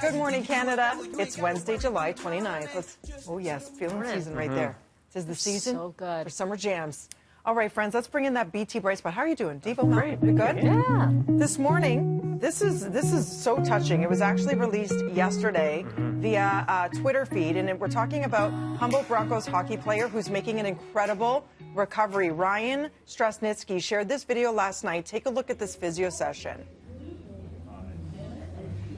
Good morning, Canada. It's Wednesday, July 29th. Oh, yes, feeling season right there. Tis the season So good. for summer jams. All right, friends, let's bring in that BT bright spot. How are you doing? Devo, Mel? Great. You good? Yeah. This morning, this is so touching. It was actually released yesterday via a Twitter feed, and we're talking about Humboldt Broncos hockey player who's making an incredible recovery. Ryan Strasnitsky shared this video last night. Take a look at this physio session.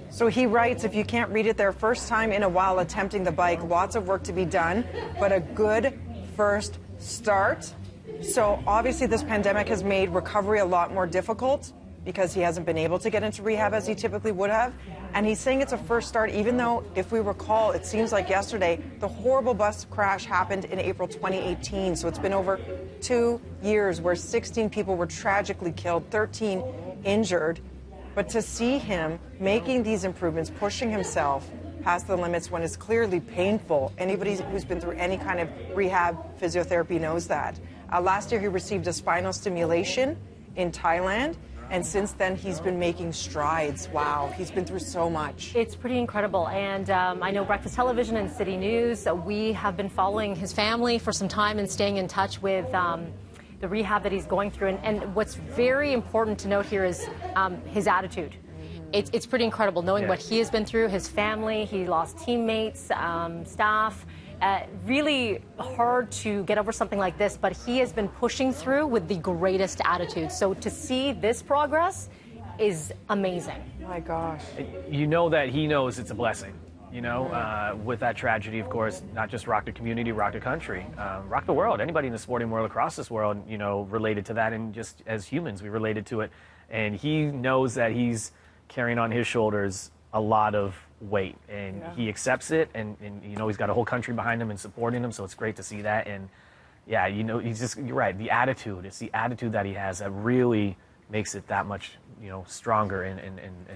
So he writes, if you can't read it, their first time in a while attempting the bike, lots of work to be done, but a good first start. So obviously this pandemic has made recovery a lot more difficult because he hasn't been able to get into rehab as he typically would have. And he's saying it's a first start, even though, if we recall, it seems like yesterday, the horrible bus crash happened in April 2018. So it's been over 2 years where 16 people were tragically killed, 13 injured. But to see him making these improvements, pushing himself past the limits when it's clearly painful, anybody who's been through any kind of rehab physiotherapy knows that. Last year he received a spinal stimulation in Thailand, and since then he's been making strides. Wow, he's been through so much. It's pretty incredible, and I know Breakfast Television and City News, we have been following his family for some time and staying in touch with the rehab that he's going through. And what's very important to note here is his attitude. It's pretty incredible knowing what he has been through, his family, he lost teammates, staff. Really hard to get over something like this, but he has been pushing through with the greatest attitude. So to see this progress is amazing. My gosh. You know that he knows it's a blessing. You know, with that tragedy, of course, not just rock the community, rock the country, rock the world. Anybody in the sporting world across this world, you know, related to that. And just as humans, we related to it. And he knows that he's carrying on his shoulders a lot of weight. And he accepts it. And, you know, he's got a whole country behind him and supporting him. So it's great to see that. And, yeah, you know, you're right. The attitude, it's the attitude that he has that really makes it that much, you know, stronger and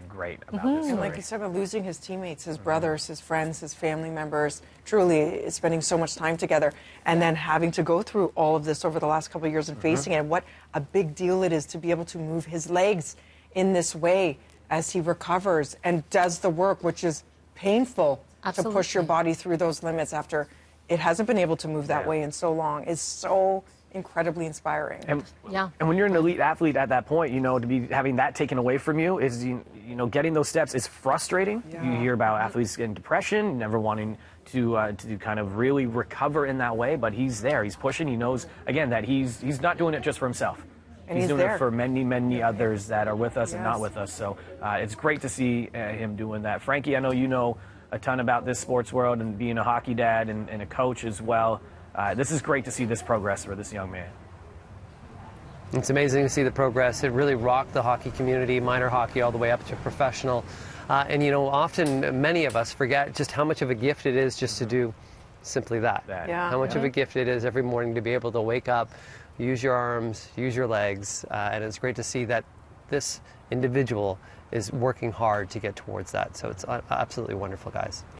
great about this story. And like you said, about losing his teammates, his brothers, his friends, his family members, truly spending so much time together, and then having to go through all of this over the last couple of years and facing it, and what a big deal it is to be able to move his legs in this way as he recovers and does the work, which is painful to push your body through those limits after it hasn't been able to move that way in so long. Is so incredibly inspiring. And when you're an elite athlete at that point, you know, to be having that taken away from you is, you know, getting those steps is frustrating. You hear about athletes getting depression, never wanting to kind of really recover in that way, but he's there, he's pushing, he knows, again, that he's not doing it just for himself. And he's doing it for many, many others that are with us and not with us. So it's great to see him doing that. Frankie, I know you know a ton about this sports world and being a hockey dad and a coach as well. This is great to see this progress for this young man. It's amazing to see the progress. It really rocked the hockey community, minor hockey all the way up to professional. And, you know, often many of us forget just how much of a gift it is just to do simply that. How much of a gift it is every morning to be able to wake up, use your arms, use your legs. And it's great to see that this individual is working hard to get towards that. So it's absolutely wonderful, guys.